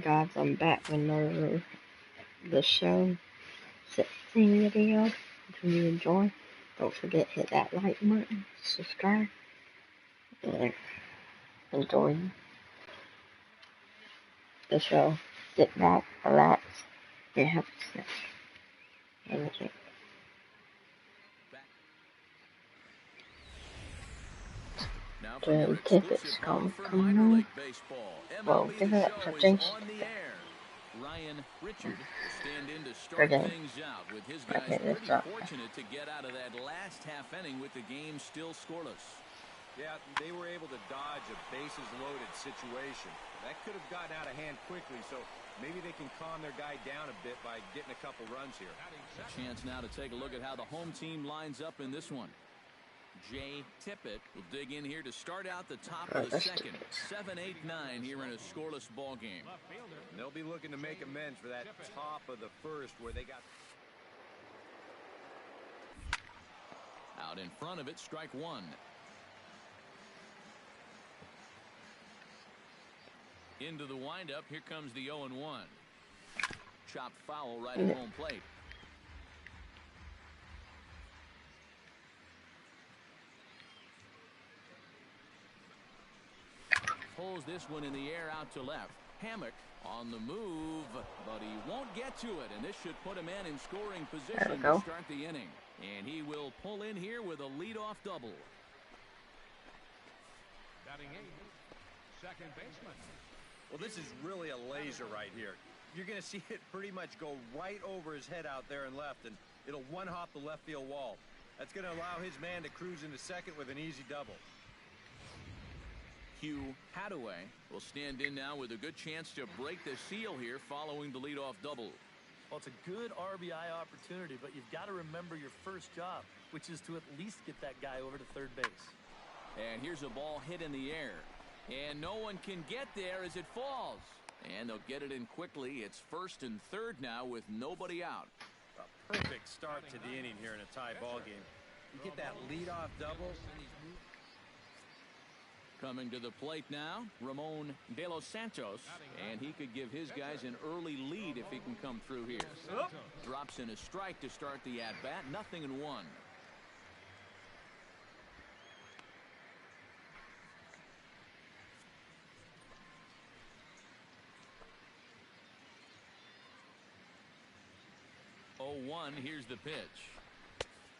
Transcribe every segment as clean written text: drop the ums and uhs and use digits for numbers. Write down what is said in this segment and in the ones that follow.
Guys, I'm back with another the show 16 video. If you enjoy, don't forget hit that like button, subscribe, and enjoy the show. Sit back, relax, and have a snack. And the tickets come on. Well, give it up to Jace. Ryan Richard will stand in to start things out with his guys pretty fortunate to get out of that last half inning with the game still scoreless. Yeah, they were able to dodge a bases-loaded situation. That could have gotten out of hand quickly, so maybe they can calm their guy down a bit by getting a couple runs here. A chance now to take a look at how the home team lines up in this one. Jay Tippett will dig in here to start out the top of the second. 7-8-9 here in a scoreless ball game. They'll be looking to make amends for that top of the first where they got... Out in front of it, strike one. Into the windup, here comes the 0-1. Chopped foul right at home plate. Pulls this one in the air out to left. Hammock on the move, but he won't get to it, and this should put a man in scoring position to start the inning. And he will pull in here with a leadoff double. Batting eighth, second baseman. Well, this is really a laser right here. You're going to see it pretty much go right over his head out there and left, and it'll one-hop the left field wall. That's going to allow his man to cruise into second with an easy double. Hugh Hadaway will stand in now with a good chance to break the seal here following the leadoff double. Well, it's a good RBI opportunity, but you've got to remember your first job, which is to at least get that guy over to third base. And here's a ball hit in the air. And no one can get there as it falls. And they'll get it in quickly. It's first and third now with nobody out. A perfect start to the inning here in a tie ball game. You get that leadoff double. Coming to the plate now, Ramon De Los Santos, and he could give his guys an early lead if he can come through here. Drops in a strike to start the at-bat, 0-1. Here's the pitch.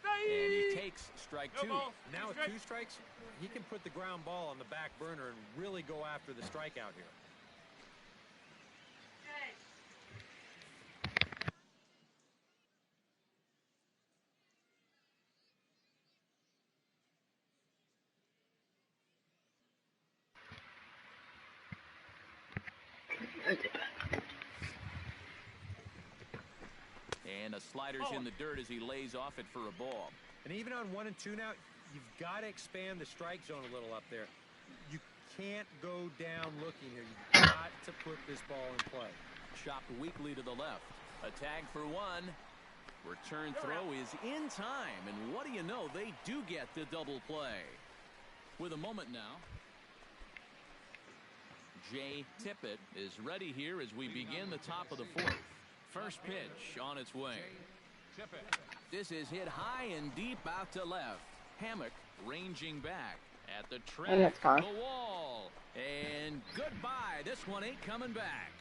And he takes strike two. Now with two strikes, he can put the ground ball on the back burner and really go after the strikeout here. And a slider's in the dirt as he lays off it for a ball. And even on 1 and 2 now, you've got to expand the strike zone a little up there. You can't go down looking here. You've got to put this ball in play. Chopped weakly to the left. A tag for one. Return throw is in time. And what do you know? They do get the double play. With a moment now. Jay Tippett is ready here as we begin the top of the fourth. First pitch on its way. This is hit high and deep out to left. Hammock ranging back at the track, the wall, and goodbye. This one ain't coming back.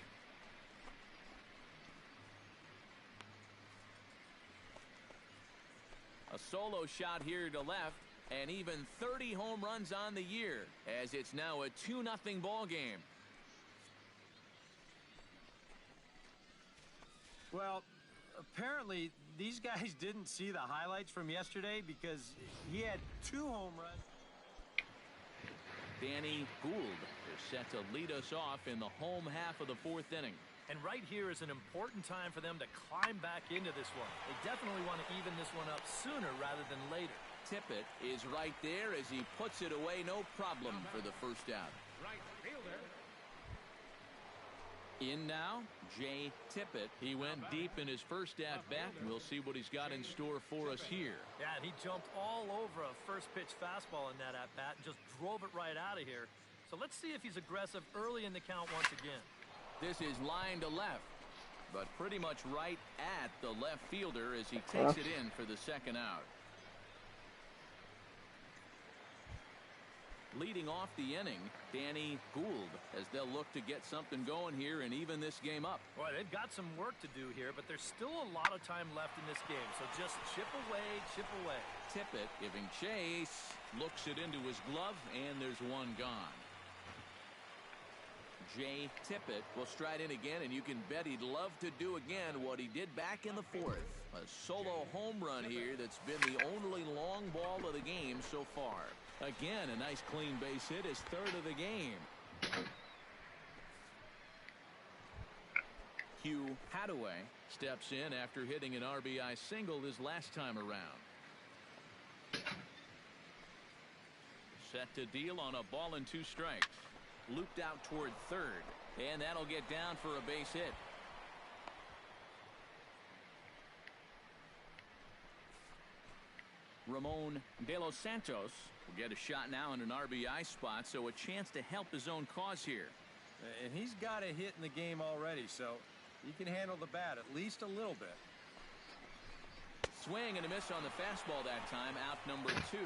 A solo shot here to left, and even 30 home runs on the year, as it's now a 2-0 ball game. Well, apparently these guys didn't see the highlights from yesterday because he had 2 home runs. Danny Gould is set to lead us off in the home half of the fourth inning. And right here is an important time for them to climb back into this one. They definitely want to even this one up sooner rather than later. Tippett is right there as he puts it away, no problem for the first out. Right fielder. In now, Jay Tippett. He went deep in his first at-bat. We'll see what he's got in store for us here. Yeah, and he jumped all over a first-pitch fastball in that at-bat and just drove it right out of here. So let's see if he's aggressive early in the count once again. This is line to left, but pretty much right at the left fielder as he takes it in for the second out. Leading off the inning, Danny Gould, as they'll look to get something going here and even this game up. Boy, they've got some work to do here, but there's still a lot of time left in this game, so just chip away, chip away. Tippett giving chase, looks it into his glove, and there's one gone. Jay Tippett will stride in again, and you can bet he'd love to do again what he did back in the fourth. A solo home run here that's been the only long ball of the game so far. Again, a nice clean base hit, his third of the game. Hugh Hadaway steps in after hitting an RBI single his last time around. Set to deal on a ball and 2 strikes. Looped out toward third, and that'll get down for a base hit. Ramon De Los Santos will get a shot now in an RBI spot, so a chance to help his own cause here. And he's got a hit in the game already, so he can handle the bat at least a little bit. Swing and a miss on the fastball that time, out number 2.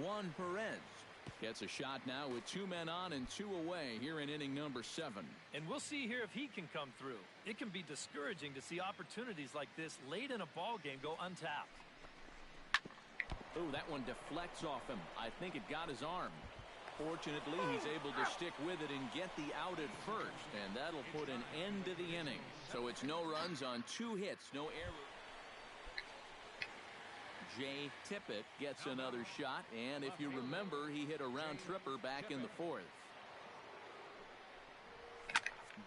Juan Perez gets a shot now with 2 men on and 2 away here in inning number 7. And we'll see here if he can come through. It can be discouraging to see opportunities like this late in a ball game go untapped. Oh, that one deflects off him. I think it got his arm. Fortunately, he's able to stick with it and get the out at first, and that'll put an end to the inning. So it's no runs on 2 hits, no errors. Jay Tippett gets another shot, and if you remember, he hit a round tripper back in the 4th.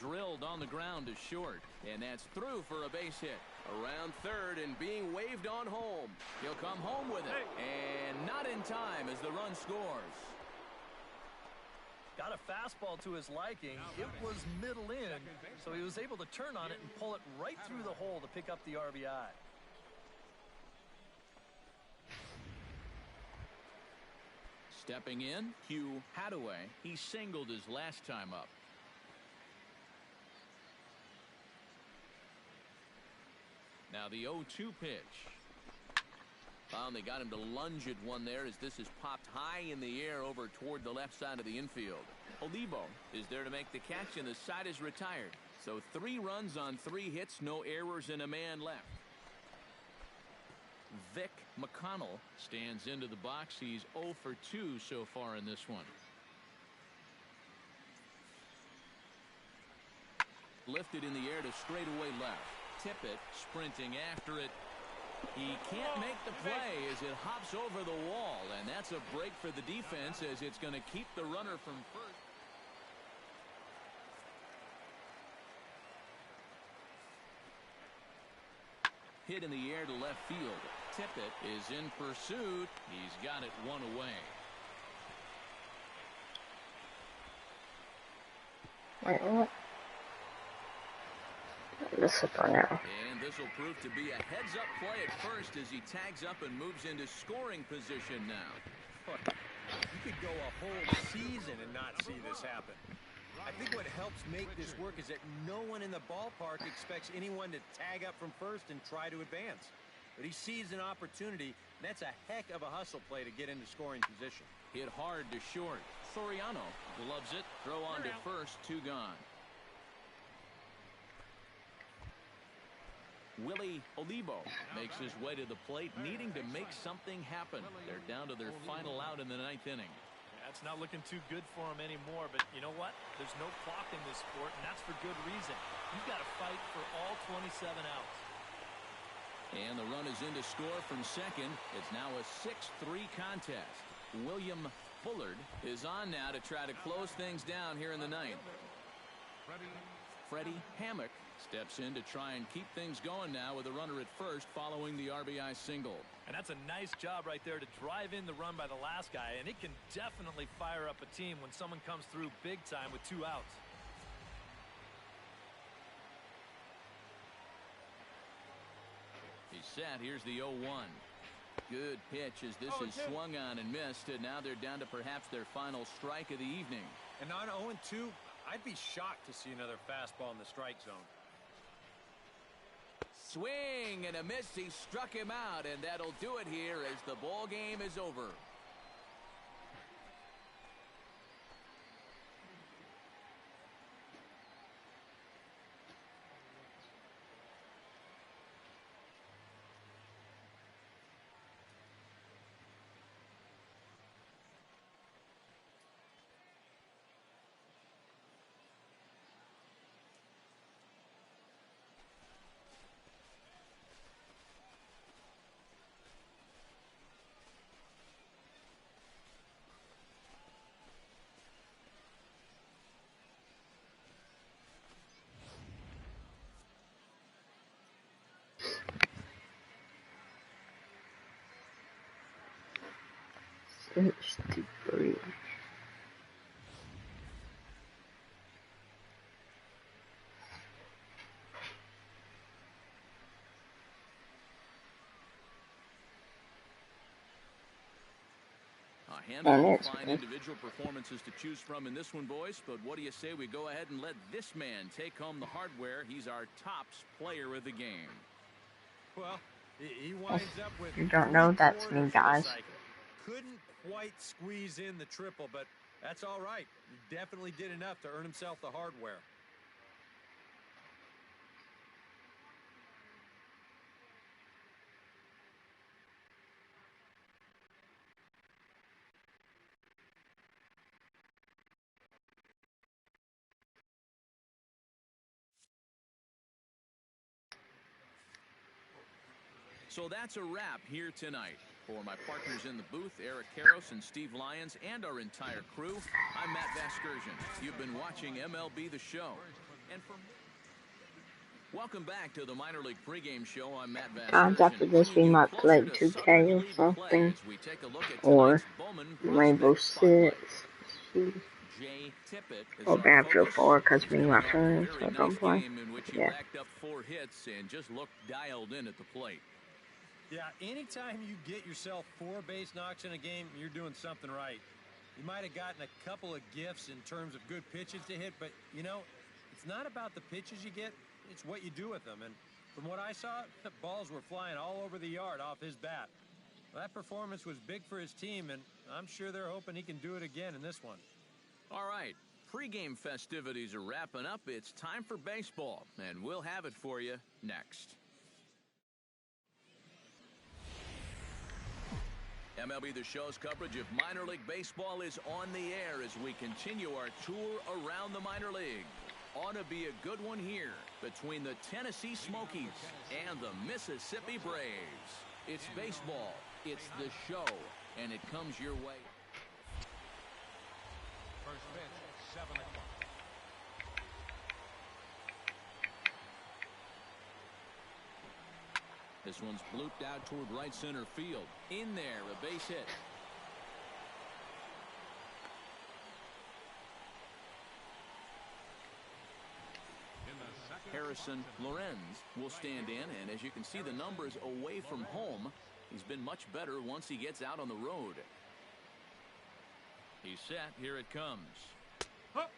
Drilled on the ground to short, and that's through for a base hit. Around third and being waved on home. He'll come home with it, and not in time as the run scores. Got a fastball to his liking. It was middle in, so he was able to turn on it and pull it right through the hole to pick up the RBI. Stepping in, Hugh Hadaway. He singled his last time up. Now the 0-2 pitch. Finally got him to lunge at one there as this is popped high in the air over toward the left side of the infield. Olivo is there to make the catch, and the side is retired. So 3 runs on 3 hits, no errors, and a man left. Vic McConnell stands into the box. He's 0 for 2 so far in this one. Lifted in the air to straightaway left. Tippett sprinting after it. He can't make the play as it hops over the wall, and that's a break for the defense as it's going to keep the runner from first. Hit in the air to left field. Tippett is in pursuit. He's got it 1 away. Wait, what? This is for now. And this will prove to be a heads-up play at first as he tags up and moves into scoring position now. You could go a whole season and not see this happen. I think what helps make this work is that no one in the ballpark expects anyone to tag up from first and try to advance. But he sees an opportunity, and that's a heck of a hustle play to get into scoring position. Hit hard to short. Soriano gloves it. Throw on to first. 2 gone. Willie Olivo makes his way to the plate, needing to make something happen. They're down to their final out in the 9th inning. That's not looking too good for him anymore, but you know what? There's no clock in this sport, and that's for good reason. You've got to fight for all 27 outs. And the run is in to score from second. It's now a 6-3 contest. William Bullard is on now to try to close things down here in the 9th. Freddie Hammock steps in to try and keep things going now with a runner at first following the RBI single. And that's a nice job right there to drive in the run by the last guy, and it can definitely fire up a team when someone comes through big time with 2 outs. He's set. Here's the 0-1. Good pitch as this is swung on and missed, and now they're down to perhaps their final strike of the evening. And on 0-2, I'd be shocked to see another fastball in the strike zone. Swing and a miss. He struck him out, and that'll do it here as the ball game is over. It's too brief. A handful of fine individual performances to choose from in this one, boys. But what do you say we go ahead and let this man take home the hardware? He's our tops player of the game. Well, he winds up with... You don't know that's me, guys. Couldn't quite squeeze in the triple, but that's all right. He definitely did enough to earn himself the hardware. So that's a wrap here tonight. For my partners in the booth, Eric Karros and Steve Lyons, and our entire crew, I'm Matt Vasgersian. You've been watching MLB The Show. And welcome back to the Minor League pregame show. I'm Matt Vasgersian. Times after this, we might play 2K or something, or Rainbow Six, or Battlefield 4, because me and my friends are going to play. Yeah. Racked up 4 hits and just looked dialed in at the plate. Yeah, anytime you get yourself 4 base knocks in a game, you're doing something right. You might have gotten a couple of gifts in terms of good pitches to hit, but, you know, it's not about the pitches you get, it's what you do with them. And from what I saw, the balls were flying all over the yard off his bat. That performance was big for his team, and I'm sure they're hoping he can do it again in this one. All right, pregame festivities are wrapping up. It's time for baseball, and we'll have it for you next. MLB The Show's coverage of minor league baseball is on the air as we continue our tour around the minor league. Ought to be a good one here between the Tennessee Smokies and the Mississippi Braves. It's baseball, it's the show, and it comes your way. First pitch, 7 o'clock. This one's blooped out toward right center field. In there, a base hit. Harrison Lorenz will stand in, and as you can see the numbers away from home, he's been much better once he gets out on the road. He's set. Here it comes.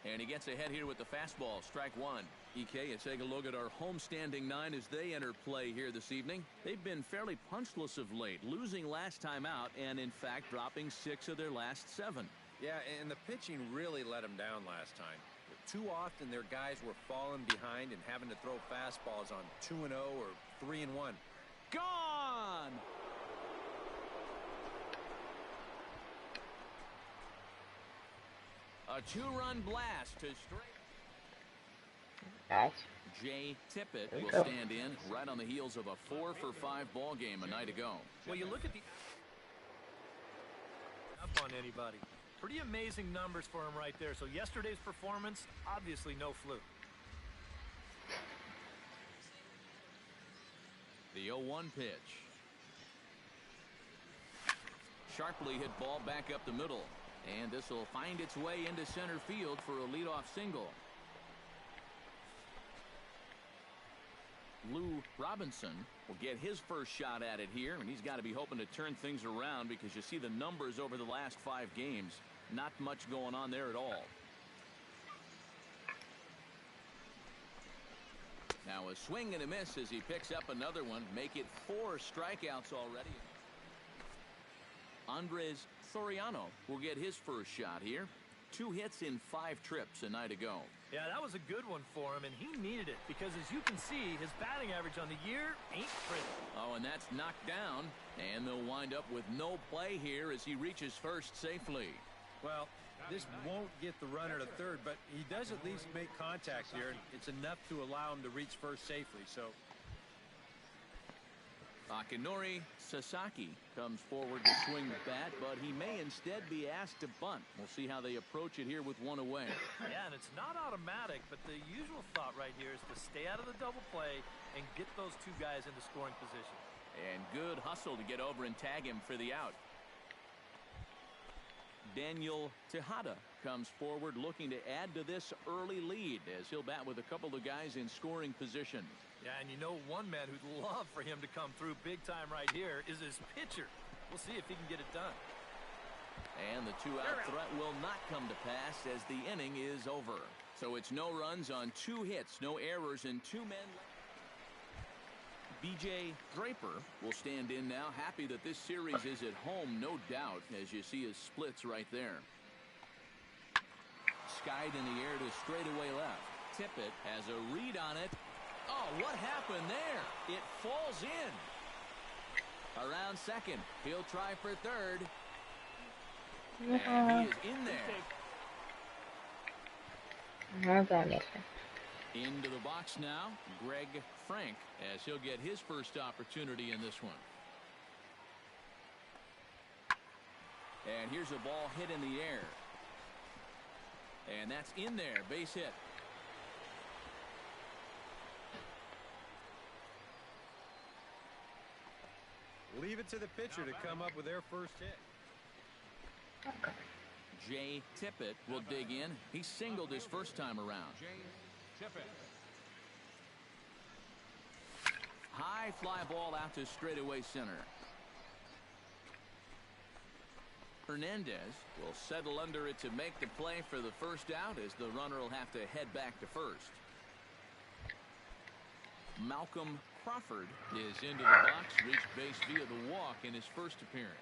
And he gets ahead here with the fastball. Strike 1. EK, you take a look at our homestanding 9 as they enter play here this evening. They've been fairly punchless of late, losing last time out and, in fact, dropping 6 of their last 7. Yeah, and the pitching really let them down last time. Too often their guys were falling behind and having to throw fastballs on 2-0 or 3-1. Gone! A 2-run blast to straight. Guys. Jay Tippett will stand in right on the heels of a 4-for-5 ball game a night ago. Well, you look at the up on anybody. Pretty amazing numbers for him right there. So yesterday's performance, obviously no fluke. The 0-1 pitch. Sharply hit ball back up the middle. And this will find its way into center field for a leadoff single. Lou Robinson will get his first shot at it here, and he's got to be hoping to turn things around because you see the numbers over the last 5 games. Not much going on there at all. Now a swing and a miss as he picks up another one. Make it 4 strikeouts already. Andres Soriano will get his first shot here. 2 hits in 5 trips a night ago. Yeah, that was a good one for him, and he needed it because, as you can see, his batting average on the year ain't pretty. Oh, and that's knocked down, and they'll wind up with no play here as he reaches first safely. Well, this won't get the runner to third, but he does at least make contact here, and it's enough to allow him to reach first safely. So Akinori Sasaki comes forward to swing the bat, but he may instead be asked to bunt. We'll see how they approach it here with 1 away. Yeah, and it's not automatic, but the usual thought right here is to stay out of the double play and get those 2 guys into scoring position. And good hustle to get over and tag him for the out. Daniel Tejada comes forward looking to add to this early lead as he'll bat with a couple of guys in scoring position. Yeah, and you know one man who'd love for him to come through big time right here is his pitcher. We'll see if he can get it done. And the 2-out threat will not come to pass as the inning is over. So it's no runs on 2 hits, no errors, and 2 men left. B.J. Draper will stand in now, happy that this series is at home, no doubt, as you see his splits right there. Skied in the air to straightaway left. Tippett has a read on it. Oh, what happened there? It falls in. Around second. He'll try for third. And he is in there. Into the box now, Greg Frank, as he'll get his first opportunity in this one. And here's a ball hit in the air. And that's in there, base hit. leave it to the pitcher to come up with their first hit. Jay Tippett will dig in. He singled his first time around. High fly ball out to straightaway center. Hernandez will settle under it to make the play for the first out, as the runner will have to head back to first. Malcolm Crawford is into the box, reached base via the walk in his first appearance.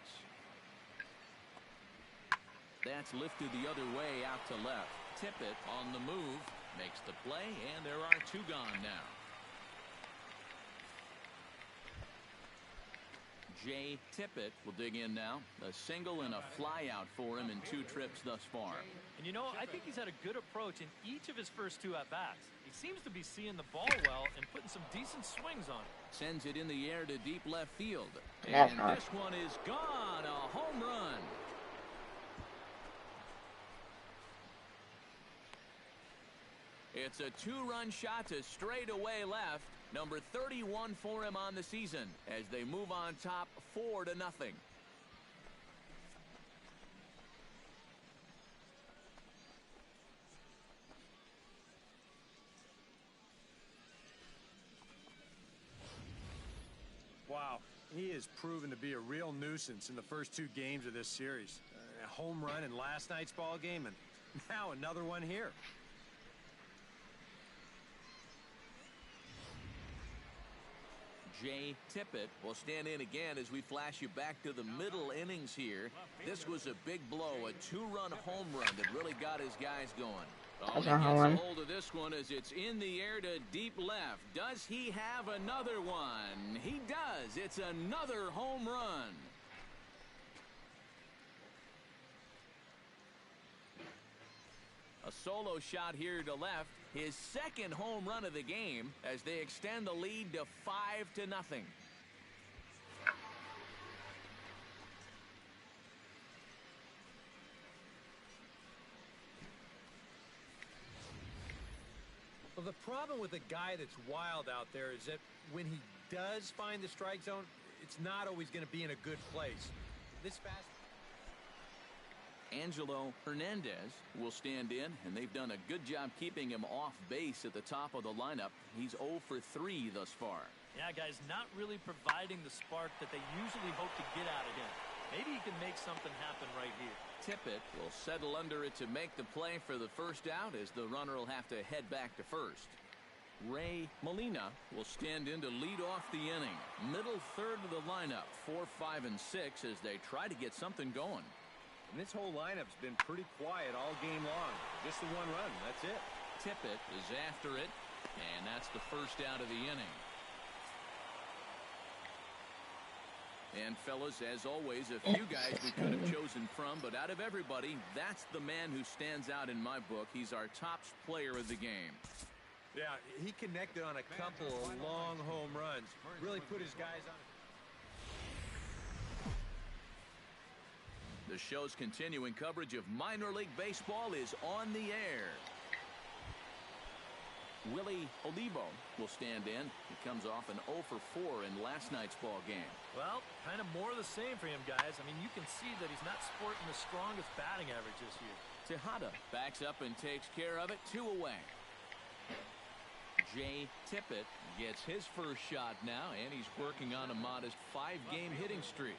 That's lifted the other way out to left. Tippett on the move, makes the play, and there are two gone now. Jay Tippett will dig in now. A single and a fly out for him in 2 trips thus far. And you know, I think he's had a good approach in each of his first 2 at-bats. He seems to be seeing the ball well and putting some decent swings on it. Sends it in the air to deep left field. That's And hard. this one is gone. A home run. It's a 2-run shot to straightaway left. Number 31 for him on the season as they move on top 4-0. Wow, he has proven to be a real nuisance in the first 2 games of this series. A home run in last night's ball game, and now another one here. Jay Tippett will stand in again as we flash you back to the middle innings here. This was a big blow, a 2-run home run that really got his guys going. Oh, he That's a gets home a run. hold of this one as it's in the air to deep left. Does he have another one? He does. It's another home run. A solo shot here to left. His second home run of the game as they extend the lead to 5-0. Well, the problem with a guy that's wild out there is that when he does find the strike zone, it's not always going to be in a good place. This fast. Angelo Hernandez will stand in, and they've done a good job keeping him off base at the top of the lineup. He's 0 for 3 thus far. Yeah, guys, not really providing the spark that they usually hope to get out of him. Maybe he can make something happen right here. Tippett will settle under it to make the play for the first out, as the runner will have to head back to first. Ray Molina will stand in to lead off the inning. Middle third of the lineup, 4, 5, and 6 as they try to get something going. And this whole lineup's been pretty quiet all game long. Just the one run, that's it. Tippett is after it, and that's the first out of the inning. And fellas, as always, a few guys we could have chosen from, but out of everybody, that's the man who stands out in my book. He's our top player of the game. Yeah, he connected on a couple of long home runs. Really put his guys on. The show's continuing coverage of minor league baseball is on the air. Willie Olivo will stand in. He comes off an 0 for 4 in last night's ball game. Well, kind of more of the same for him, guys. I mean, you can see that he's not sporting the strongest batting average this year. Tejada backs up and takes care of it. 2 away. Jay Tippett gets his first shot now, and he's working on a modest 5-game hitting streak.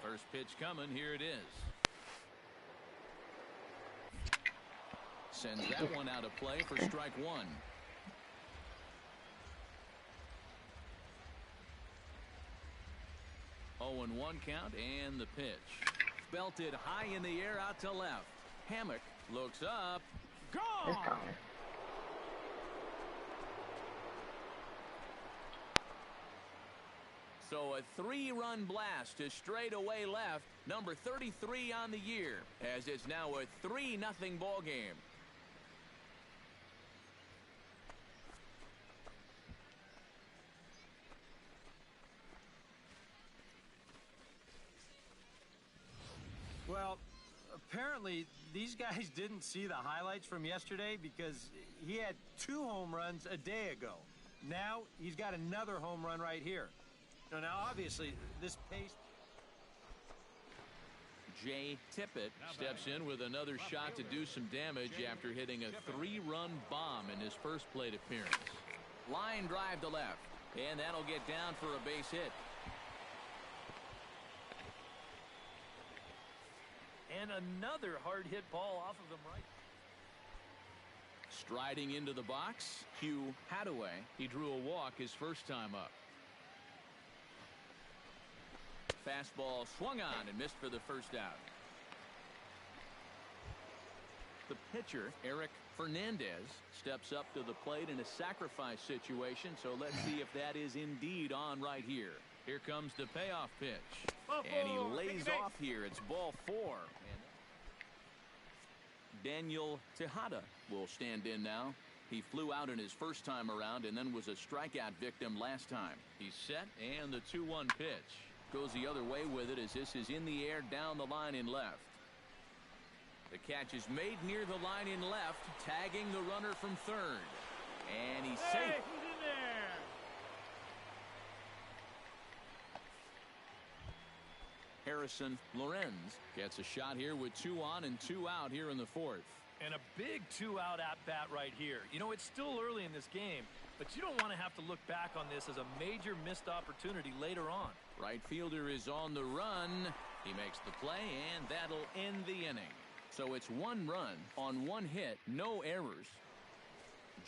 First pitch coming. Here it is. Sends that one out of play for strike 1. 0-1 count, and the pitch. Belted high in the air out to left. Hammock looks up. Gone! So a 3-run blast to straightaway left. Number 33 on the year, as it's now a 3-0 ball game. Well, apparently these guys didn't see the highlights from yesterday because he had 2 home runs a day ago. Now he's got another home run right here. Now obviously this pace. Jay Tippett steps in with another shot to do some damage after hitting a 3-run bomb in his first plate appearance. Line drive to left, and that'll get down for a base hit. And another hard hit ball off of him right. Striding into the box, Hugh Hadaway. He drew a walk his first time up. Fastball swung on and missed for the first out. The pitcher, Eric Fernandez, steps up to the plate in a sacrifice situation, so let's see if that is indeed on right here. Here comes the payoff pitch. And he lays off here. It's ball 4. Daniel Tejada will stand in now. He flew out in his first time around and then was a strikeout victim last time. He's set, and the 2-1 pitch goes the other way with it as this is in the air down the line in left. The catch is made near the line in left, tagging the runner from third. And he's safe. He's in there. Harrison Lorenz gets a shot here with 2 on and 2 out here in the 4th. And a big 2-out at-bat right here. You know, it's still early in this game, but you don't want to have to look back on this as a major missed opportunity later on. Right fielder is on the run. He makes the play, and that'll end the inning. So it's 1 run on 1 hit, no errors.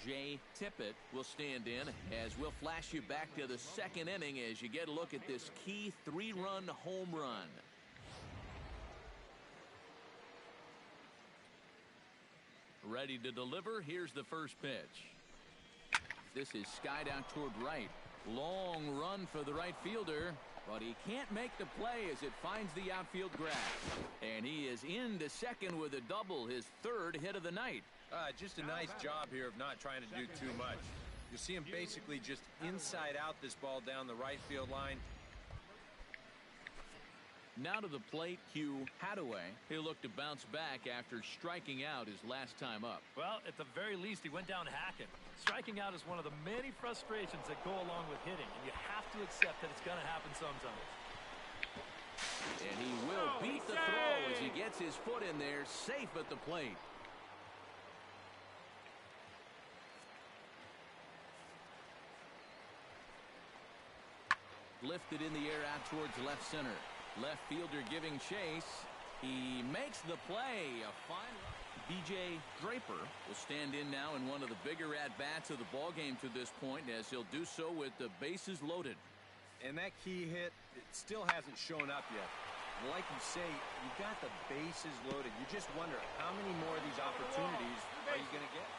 Jay Tippett will stand in as we'll flash you back to the 2nd inning as you get a look at this key 3-run home run. Ready to deliver. Here's the first pitch. This is skied out toward right. Long run for the right fielder, but he can't make the play as it finds the outfield grass. And he is into second with a double, his 3rd hit of the night. Just a nice job here of not trying to do too much. You see him basically just inside out this ball down the right field line. Now to the plate, Hugh Hadaway. He'll look to bounce back after striking out his last time up. Well, at the very least, he went down hacking. Striking out is one of the many frustrations that go along with hitting, and you have to accept that it's going to happen sometimes. And he will beat the throw as he gets his foot in there, safe at the plate. Lifted in the air out towards left center. Left fielder giving chase. He makes the play. A fine B.J. Draper will stand in now in one of the bigger at-bats of the ballgame to this point, as he'll do so with the bases loaded. And that key hit, it still hasn't shown up yet. Like you say, you've got the bases loaded. You just wonder how many more of these opportunities are you going to get?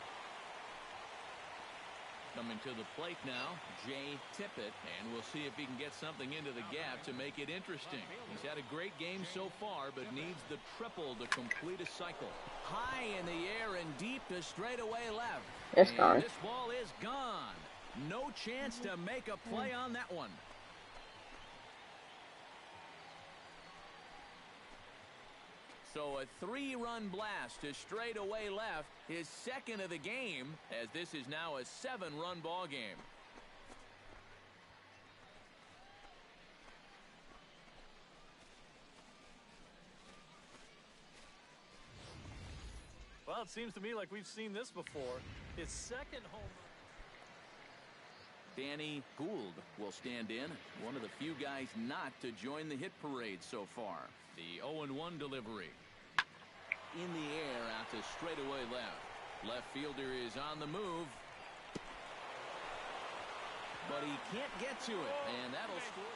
Coming to the plate now, Jay Tippett, and we'll see if he can get something into the gap to make it interesting. He's had a great game so far, but needs the triple to complete a cycle. High in the air and deep to straightaway left. It's gone. This ball is gone. No chance to make a play on that one. So a 3-run blast to straightaway left, his second of the game, as this is now a 7-run ball game. Well, it seems to me like we've seen this before. His second home run. Danny Gould will stand in, one of the few guys not to join the hit parade so far. The 0-1 delivery. In the air out to straightaway left. Left fielder is on the move. But he can't get to it, and that'll score.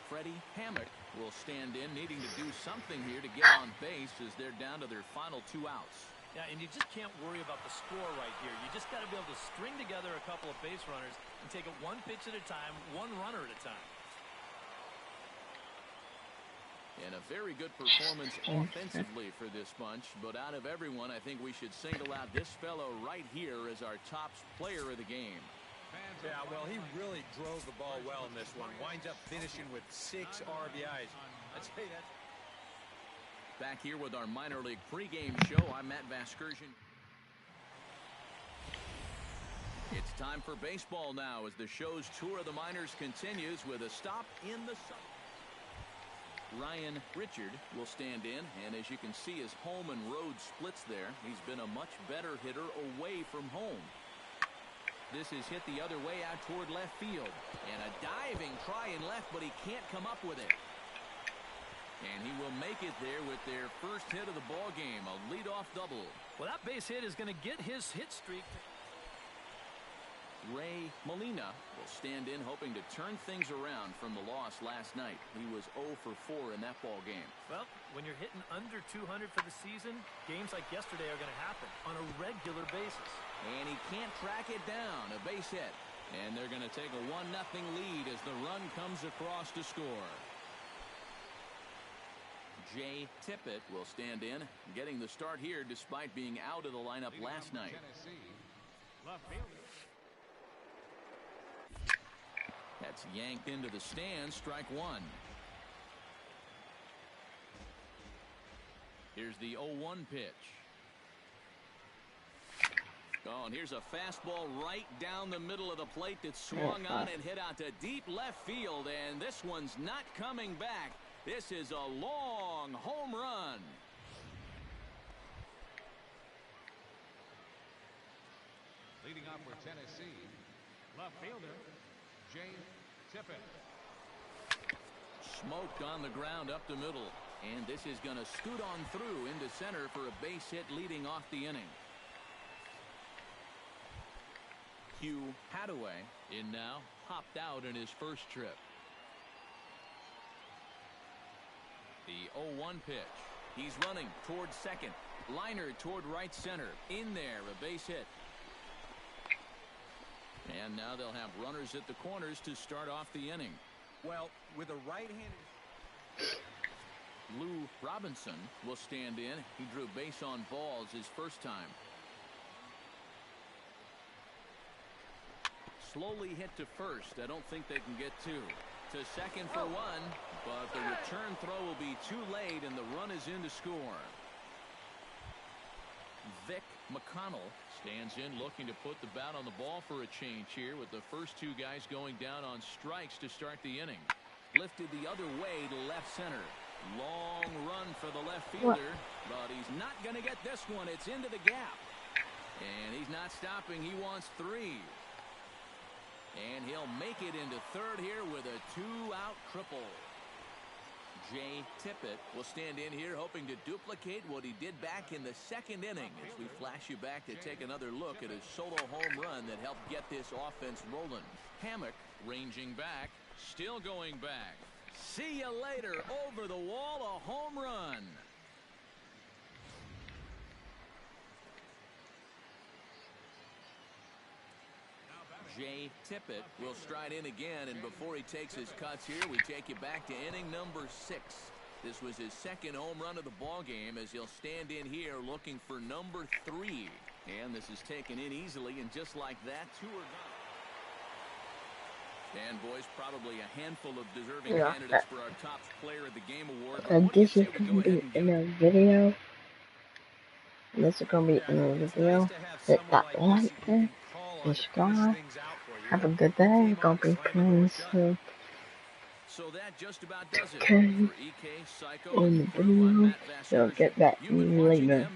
Freddie Hammock will stand in, needing to do something here to get on base as they're down to their final 2 outs. Yeah, and you just can't worry about the score right here. You just got to be able to string together a couple of base runners and take it one pitch at a time, one runner at a time. And a very good performance offensively for this bunch. But out of everyone, I think we should single out this fellow right here as our top player of the game. Yeah, well, he really drove the ball well in this one. Winds up finishing with 6 RBIs. I'd say that's... Back here with our minor league pregame show, I'm Matt Vasgersian. It's time for baseball now as the show's tour of the minors continues with a stop in the sun. Ryan Richard will stand in, and as you can see, his home and road splits there. He's been a much better hitter away from home. This is hit the other way out toward left field. And a diving try in left, but he can't come up with it. And he will make it there with their first hit of the ball game, a leadoff double. Well, that base hit is going to get his hit streak. Ray Molina will stand in, hoping to turn things around from the loss last night. He was 0 for 4 in that ball game. Well, when you're hitting under 200 for the season, games like yesterday are going to happen on a regular basis. And he can't track it down, a base hit. And they're going to take a 1-0 lead as the run comes across to score. Jay Tippett will stand in, getting the start here despite being out of the lineup last night. That's yanked into the stands, strike 1. Here's the 0-1 pitch. Oh, and here's a fastball right down the middle of the plate that swung on and hit out to deep left field, and this one's not coming back. This is a long home run. Leading off for Tennessee, left fielder, Jay Tippett. Smoked on the ground up the middle. And this is going to scoot on through into center for a base hit leading off the inning. Hugh Hadaway in now, hopped out in his first trip. The 0-1 pitch. He's running toward second. Liner toward right center. In there, a base hit. And now they'll have runners at the corners to start off the inning. Well, with a right-handed... Lou Robinson will stand in. He drew base on balls his first time. Slowly hit to first. I don't think they can get 2. To second for 1, but the return throw will be too late, and the run is in to score. Vic McConnell stands in, looking to put the bat on the ball for a change here, with the first 2 guys going down on strikes to start the inning. Lifted the other way to left center. Long run for the left fielder, but he's not going to get this one. It's into the gap. And he's not stopping. He wants 3. And he'll make it into third here with a 2-out triple. Jay Tippett will stand in here hoping to duplicate what he did back in the second inning as we flash you back to take another look at his solo home run that helped get this offense rolling. Hammock ranging back, still going back. See you later. Over the wall, a home run. Jay Tippett will stride in again, and before he takes his cuts here, we take you back to inning number 6. This was his second home run of the ball game as he'll stand in here looking for number 3. And this is taken in easily, and just like that, 2 are gone. And boys, probably a handful of deserving candidates for our top player of the game award. This is going to be in a video. This is going to be in a video. Hit that like button. Subscribe. Have a good day. Gonna be playing some okay on the video. So I'll get back to you later.